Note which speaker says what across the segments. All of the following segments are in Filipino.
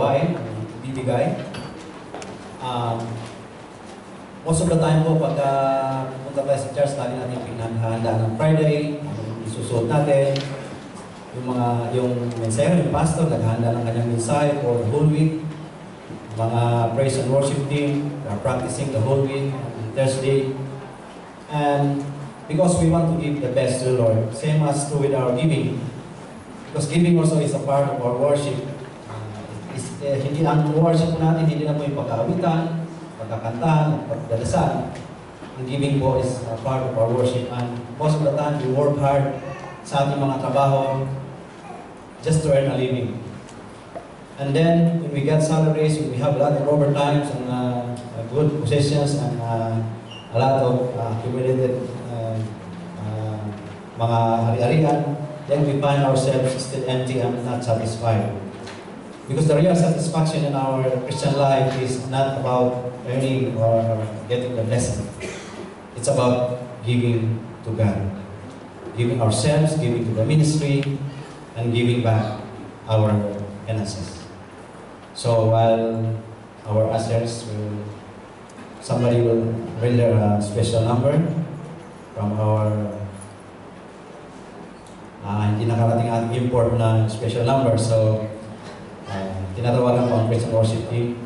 Speaker 1: gawain, bibigay. Most of the time po, pagka pumunta tayo sa church, lagi natin pinaghahanda ng Friday, isusuot natin, yung mensahe, yung pastor, naghahanda ng kanyang mensahe for the whole week. Mga praise and worship team, are practicing the whole week, Thursday. And because we want to give the best to the Lord, same as true with our giving. Because giving also is a part of our worship. Hindi ang worship natin, hindi na po yung pagkakawitan, pagkakantahan, pagdadasan. Ang giving po is a part of our worship. And most of the time, we work hard sa ating mga trabaho just to earn a living. And then, when we get salaries, when we have a lot of overtimes and good positions and a lot of accumulated mga hari-harian, then we find ourselves still empty and not satisfied. Because the real satisfaction in our Christian life is not about earning or getting the blessing. It's about giving to God. Giving ourselves, giving to the ministry, and giving back our finances. So while our ushers somebody will render a special number from our hindi nakarating ating import na special number. So tinatawagan po ang praise and worship team.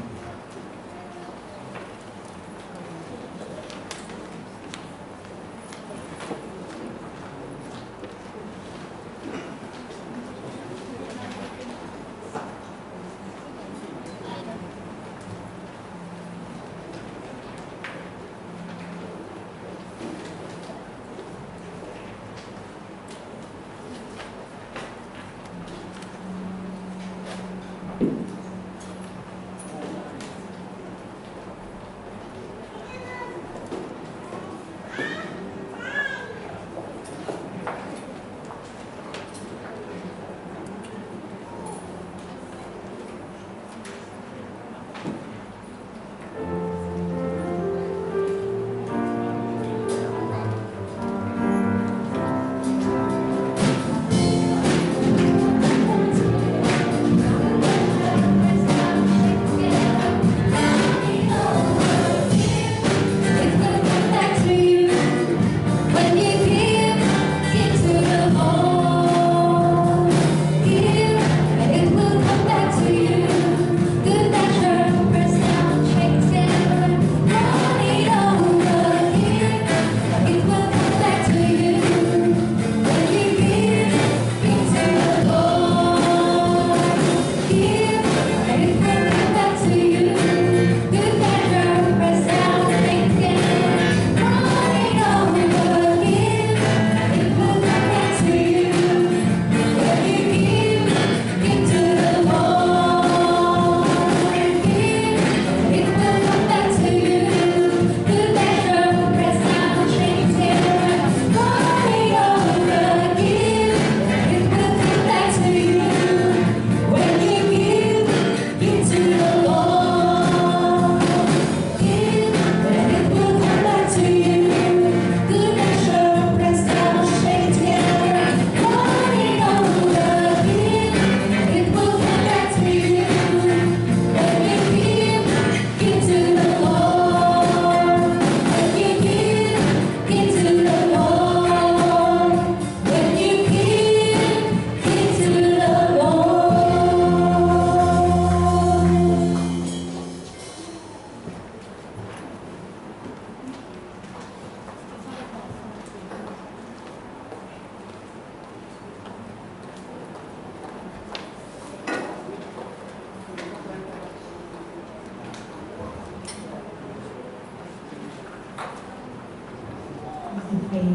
Speaker 2: Okay.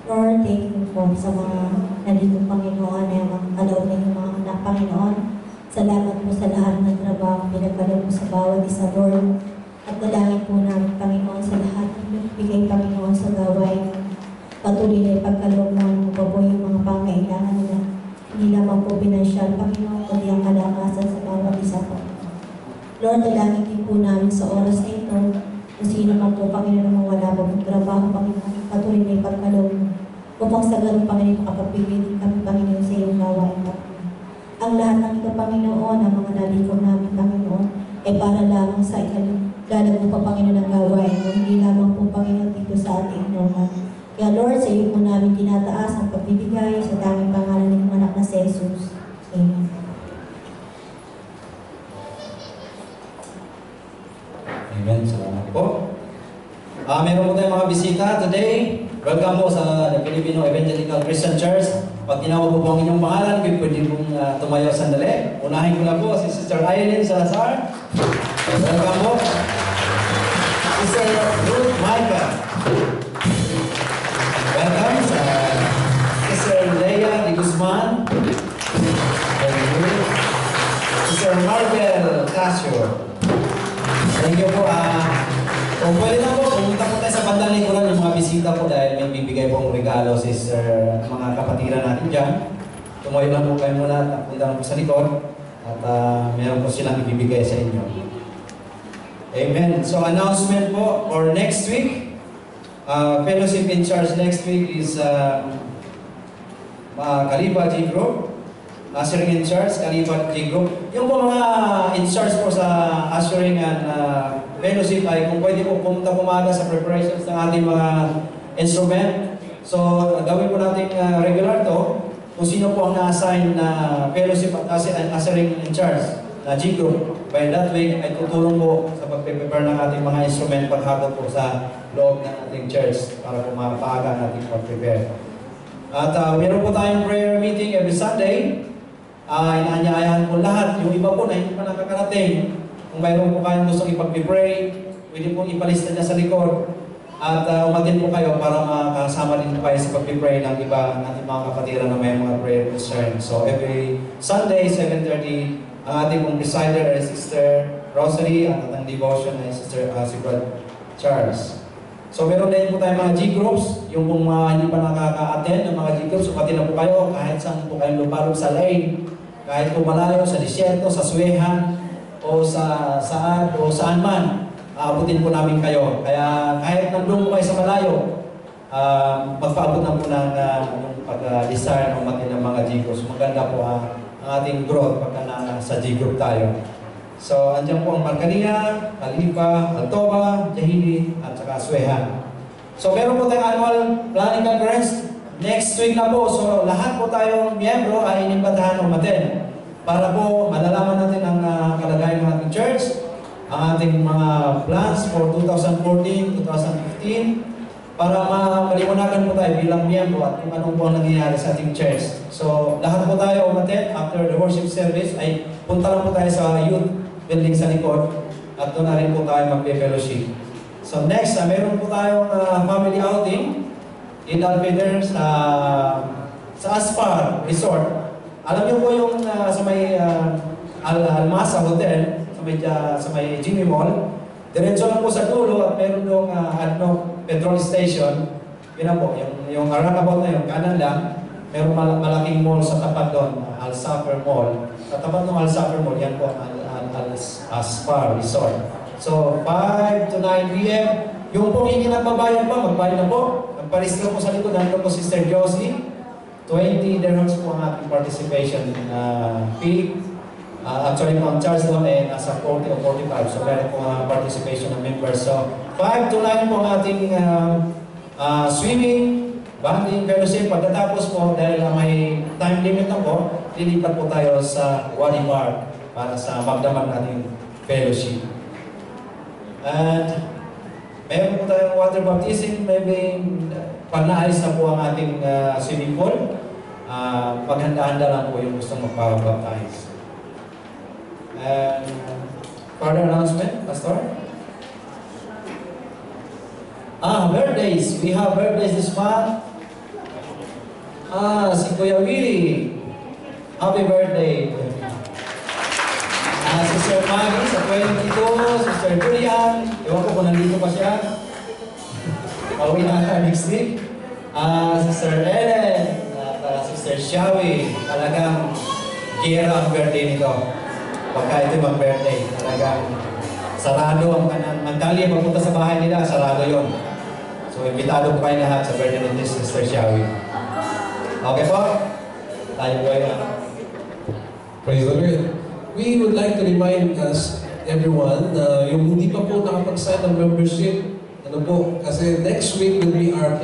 Speaker 2: Lord, thank you po sa mga nandito, Panginoon, na kaloob ng mga anak, Panginoon. Salamat po sa lahat ng trabaho pinagkaloob mo sa bawat isa, Lord. At dalangin po namin, Panginoon, sa lahat ng bigay, Panginoon, sa gawain. Patuloy na ipagkaloob mo pa po yung mga pangailangan nila. Hindi lamang po pinansyal, Panginoon, kundi ang kalakasan sa bawat isa po. Lord, dalangin din po namin sa oras na ito, kung sino man po, Panginoon, naman wala po trabaho, Panginoon, patuloy na ipagkaloob mo. Upang sa ganun, Panginoon, makapagpigilin kami, Panginoon, sa iyong gawain, Panginoon. Ang lahat ng ito, Panginoon, ang mga dinadikong namin, Panginoon, ay para lamang sa ikalago pa, Panginoon, ng gawain mo, hindi lamang po, Panginoon, dito sa ating inuman. Kaya Lord, sa iyo po namin tinataas ang pagbibigay sa tanging pangalan ng anak na si Jesus. Amen.
Speaker 1: Amen. Salamat po. Meron po tayong mga bisita today. Welcome po sa The Filipino Evangelical Christian Church. Pag tinawag po ang inyong pangalan, pwede pong tumayo sandali. Unahin ko na po si Sister Aileen Salazar. Welcome po. Sister Ruth Michael. Welcome sa Sister Leia de Guzman. Sister Marvel Casio. Thank you po. Kung pwede na po, pumunta po tayo sa bandang likuran yung mga bisita po dahil may bibigay pong regalo sister mga kapatiran natin dyan. Tumayo lang po kayo muna at punta lang po sa likod at meron po silang ibibigay sa inyo. Amen. So announcement po for next week. Fellowship in charge next week is Kalipa G Group. Ushering in charge, Kalipa G Group. Yung po mga in charge po sa ushering and fellowship ay kung pwede po pumunta pumaga sa preparations ng ating mga instrument. So gawin po natin regular to kung sino po ang na-assign na fellowship at ushering in charge na G Group. By that way ay tutulong po sa pag-prepare ng ating mga instrument paghapon po sa loob ng ating church para po mapaaga natin pag-prepare. At meron po tayong prayer meeting every Sunday. Inaanyayahan po lahat. Yung iba po na hindi pa nakakarating. Kung mayroon po kayong gusto ipag-pray, pwede po ipalista niya sa likod. At umatin po kayo para makasama din po kayo sa pag-pray ng iba natin mga kapatiran na may mga prayer concern. So every Sunday, 7:30, ang ating pong presider ay Sister Rosary at ang devotion ay Sister si Brother Charles. So meron din po tayong mga G-groups, yung pong mga hindi pa nakaka-attend ng mga G-groups, umatin na po kayo kahit saan po kayong lupalog sa lane, kahit po malayo, sa disyerto, sa Suehan, o sa saan o saan man, aabutin po namin kayo. Kaya kahit nandun po kayo sa malayo, magpaabot na po ng pag-desire ng umatin ng mga G-groups. Maganda po ang ating growth pagka sa G-group tayo. So, andyan po ang Marcaria, Kalipa, Altoba, Jahili, at saka Suehan. So, meron po tayong annual planning conference next week na po. So, lahat po tayong miyembro ay inimbatahan umatin para po malalaman natin ang kalagayan ng ating church, ang ating mga plans for 2014, 2015, para maliwanagan po tayo bilang miyembro at kung anong po ang nangyayari sa ating church. So, lahat po tayo umatin after the worship service ay punta lang po tayo sa youth building sa likod at doon na rin po tayo mag-fellowship. So next, meron po tayong family outing in Alpeder sa Aspar Resort. Alam niyo po yung sa may Almasa Hotel, sa may Jimmy Mall, diretso lang po sa dulo at meron yung petrol station. Yun na po, yung roundabout na yung kanan lang, meron malaking mall sa tapat doon, Al-Safer Mall. Sa tapat ng Al-Safer Mall, yan po ang Aspar Resort. So, 5 to 9 p.m. Yung pong hindi nagbabayad pa, magbayad na po. Nagparistro po sa likod, nandun po Sister Josie. 20 dirhams po ang ating participation fee. Actually, po ang charge doon ay nasa 40 o 45. So, meron po ang participation ng members. So, 5 to 9 po ang ating swimming, banding, fellowship. Pagkatapos po, dahil may time limit na po, lilipat po tayo sa Wadi Park para sa magdamag nating fellowship. And meron po tayong water baptism, maybe pag naayos na po ang ating swimming pool, paghanda-handa lang po yung gusto magpapabaptize. And further announcement, Pastor? Birthdays. We have birthdays this month. Si Kuya Willie. Happy birthday. Sister Maggie sa 22, Sister Julian, ewan ko kung nandito pa siya. Pauwi na next week. Sister Ellen, at Sister Shawi, talagang gira ang birthday nito. Pagka ito mag-birthday, talagang sarado ang tali pagpunta sa bahay nila, sarado yon. So, imbitado po kayo lahat sa birthday ni Sister Shawi. Okay po? Tayo po ay
Speaker 3: Praise the Lord. we would like to remind everyone na yung hindi pa po nakapag-sign ng membership, ano po, kasi next week will be our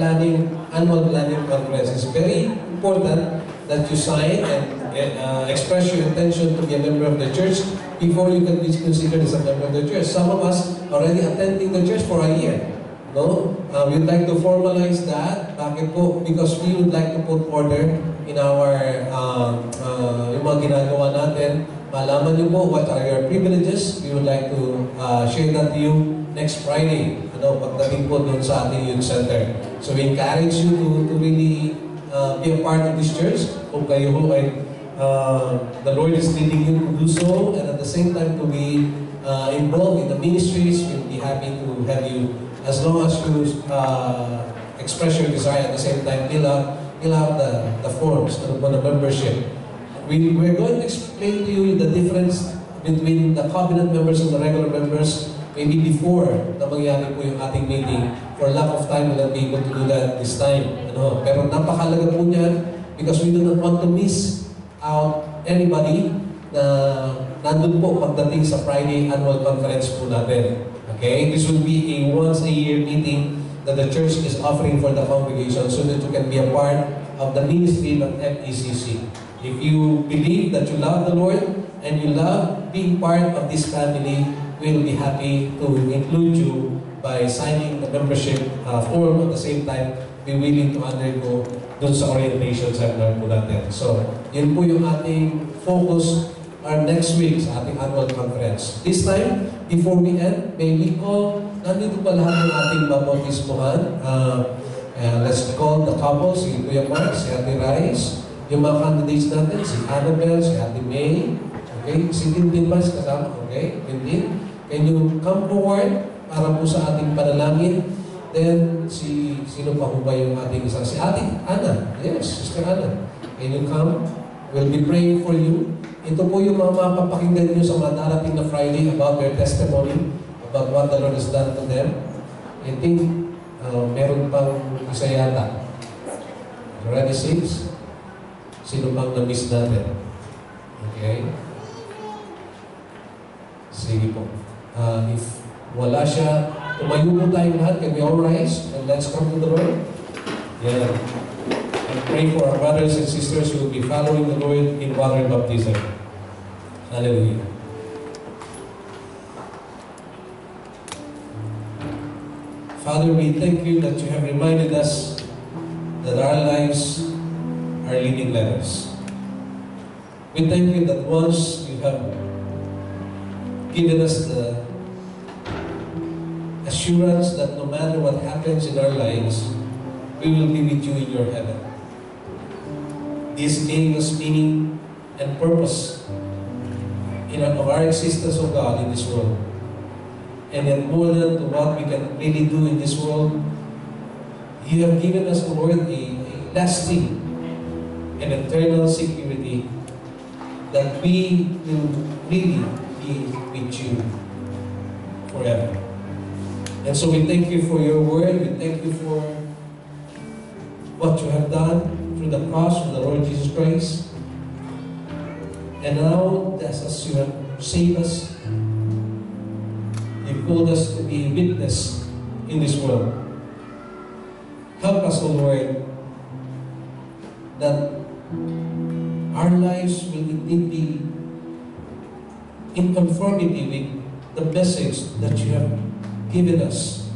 Speaker 3: annual planning conference. It's very important that you sign and express your intention to be a member of the church before you can be considered as a member of the church. Some of us already attending the church for a year. No? We'd like to formalize that. Bakit po? Because we would like to put order in our yung mga ginagawa natin. Malaman niyo po what are your privileges. We would like to share that to you next Friday. Pagdating po doon sa ating youth center. So we encourage you to really be a part of this church. Kung kayo ho ay the Lord is leading you to do so, and at the same time to be involved in the ministries, we'll be happy to have you as long as you express your desire at the same time, fill out the forms for the membership. We're going to explain to you the difference between the covenant members and the regular members maybe before na mangyari po yung ating meeting. For lack of time, we'll not be able to do that this time. Pero napakalaga po niyan because we do not want to miss out anybody na nandun po pagdating sa Friday annual conference po natin. Okay? This will be a once-a-year meeting that the church is offering for the congregation so that you can be a part of the ministry of FECC. If you believe that you love the Lord and you love being part of this family, we will be happy to include you by signing the membership form. At the same time, be willing to undergo dun sa orientation seminar po natin. So, yun po yung ating focus next week sa ating annual conference. This time, before we end, may we call, nandito pa lahat ng ating baptismuhan. Let's call the couple, si Kuya Mark, si Ate Rice, yung mga candidates natin, si Annabelle, si Ate May, okay? Si Tintin pa kasama, okay? Tintin, can you come forward para po sa ating panalangin? Then, sino pa po ba yung ating isa? Si Ate Ana, yes, Sister Ana. Can you come? We'll be praying for you. Ito po yung mga mapapakinggan nyo sa mga darating na Friday about their testimony, about what the Lord has done to them. I think meron pang isa yata. Already 6. Sino pang na-miss natin? Okay? Sige po. If wala siya, tumayo po tayong lahat. Can we all rise? And let's come to the Lord. Yeah. And pray for our brothers and sisters who will be following the Lord in water baptism. Hallelujah. Father, we thank you that you have reminded us that our lives are living letters. We thank you that once you have given us the assurance that no matter what happens in our lives, we will be with you in your heaven. This gave us meaning and purpose of our existence, O God, in this world. And yet more than to what we can really do in this world, you have given us, O Lord, a lasting and eternal security that we will really be with you forever. And so we thank you for your word. We thank you for what you have done through the cross of the Lord Jesus Christ. And now, as you have saved us, you've called us to be a witness in this world. Help us, O Lord, that our lives will indeed be in conformity with the message that you have given us.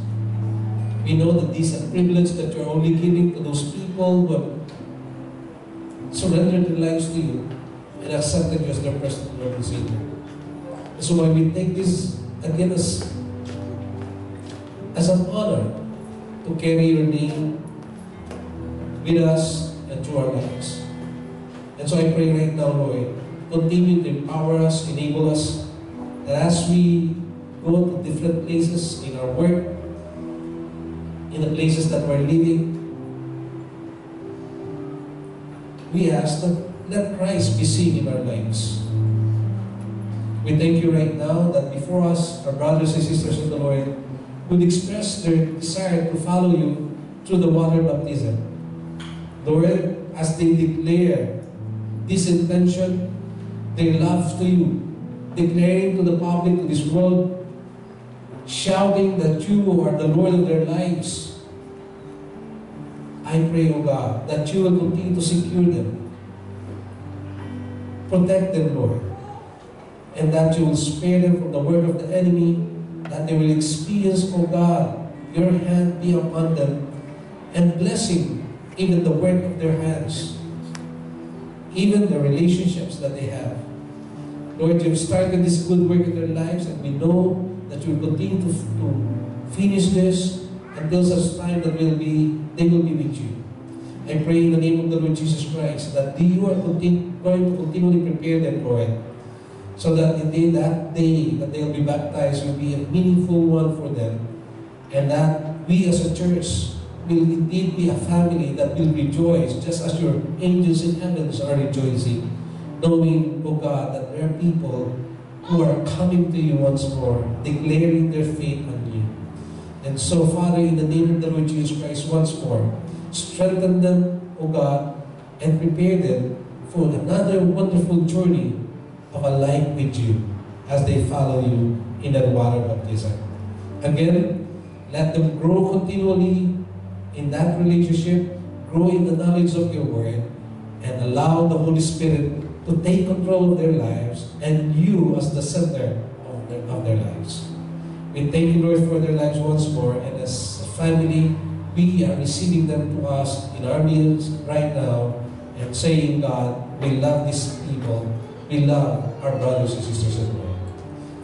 Speaker 3: We know that these are privileges that you're only giving to those people who have surrendered their lives to you and accepted you as their personal Lord and Savior. So when we take this again as an honor to carry your name with us and through our lives. And so I pray right now, Lord, continue to empower us, enable us, that as we go to different places in our work, in the places that we're living, we ask that let Christ be seen in our lives. We thank you right now that before us, our brothers and sisters of the Lord would express their desire to follow you through the water baptism. Lord, as they declare this intention, their love to you, declaring to the public, to this world, shouting that you are the Lord of their lives. I pray, O God, that you will continue to secure them, protect them, Lord, and that you will spare them from the work of the enemy, that they will experience, O God, your hand be upon them, and blessing even the work of their hands, even the relationships that they have. Lord, you've started this good work in their lives, and we know that you will continue to finish this until such time that they will be with you. I pray in the name of the Lord Jesus Christ that you are going to continually prepare them, Lord, so that indeed that day that they will be baptized will be a meaningful one for them, and that we as a church will indeed be a family that will rejoice just as your angels in heavens are rejoicing, knowing, O God, that there are people who are coming to you once more, declaring their faith on you. And so, Father, in the name of the Lord Jesus Christ, once more, strengthen them, O God, and prepare them for another wonderful journey of a life with you as they follow you in that water baptism. Again, let them grow continually in that relationship, grow in the knowledge of your word, and allow the Holy Spirit to take control of their lives and you as the center of their lives. We thank you, Lord, for their lives once more, and as a family, we are receiving them to us in our meals right now and saying, God, we love these people. We love our brothers and sisters in Lord.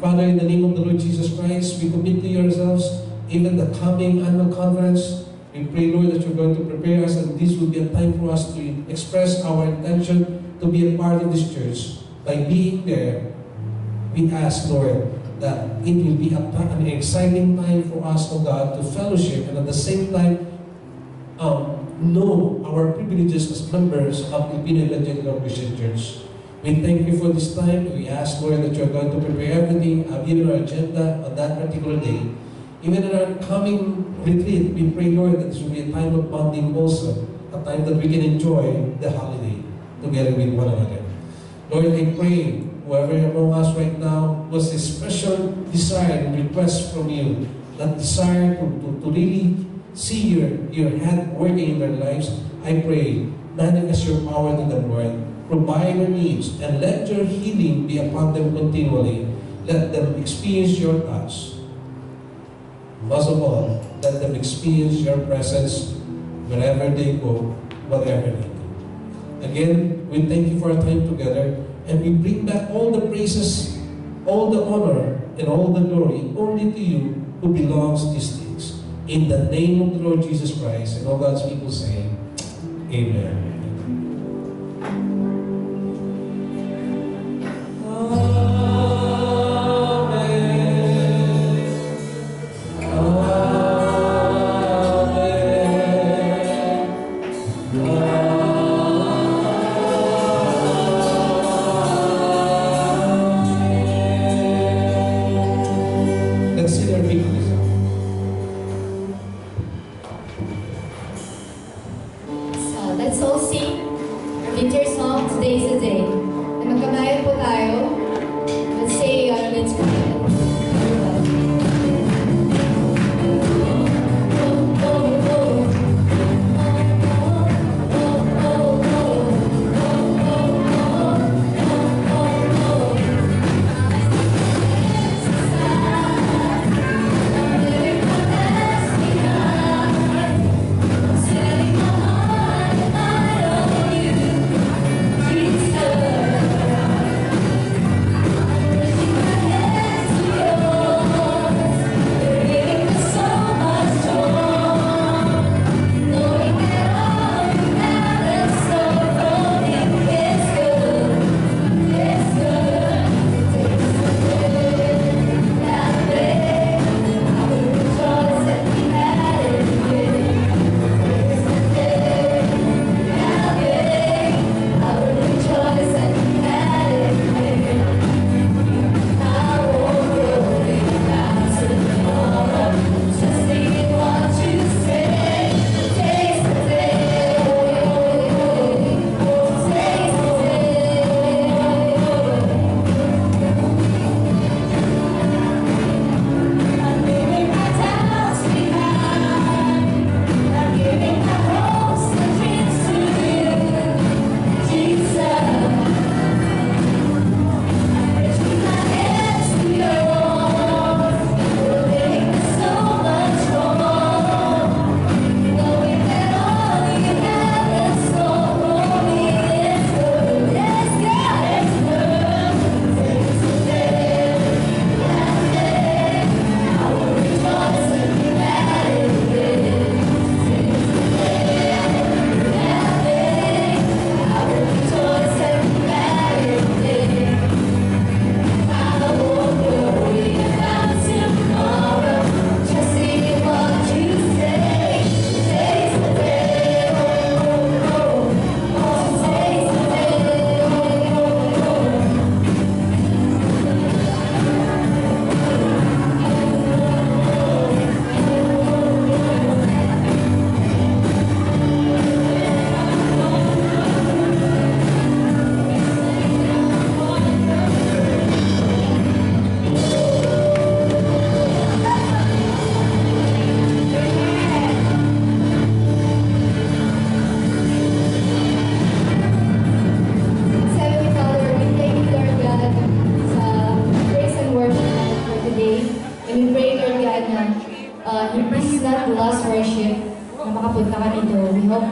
Speaker 3: Father, in the name of the Lord Jesus Christ, we commit to yourselves even the coming annual conference. We pray, Lord, that you're going to prepare us, and this will be a time for us to express our intention to be a part of this church. By being there, we ask, Lord, that it will be an exciting time for us, O God, to fellowship and at the same time know our privileges as members of Filipino Evangelical Christian Church. We thank you for this time. We ask, Lord, that you're going to prepare everything, given our agenda on that particular day. Even in our coming retreat, we pray, Lord, that this will be a time of bonding also, a time that we can enjoy the holiday together with one another. Lord, I pray, whoever among us right now was a special desire and request from you, that desire to really see your hand working in their lives, I pray, manifest your power to them, Lord. Provide their needs, and let your healing be upon them continually. Let them experience your touch. Most of all, let them experience your presence wherever they go, whatever they do. Again, we thank you for our time together, and we bring back all the praises, all the honor, and all the glory only to you who belongs these things. In the name of the Lord Jesus Christ, and all God's people say, Amen.
Speaker 4: Let's all sing.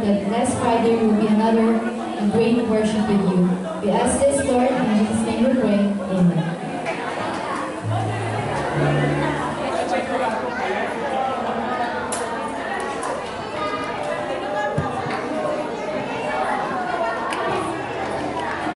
Speaker 4: that next Friday will be another great worship with you. We ask this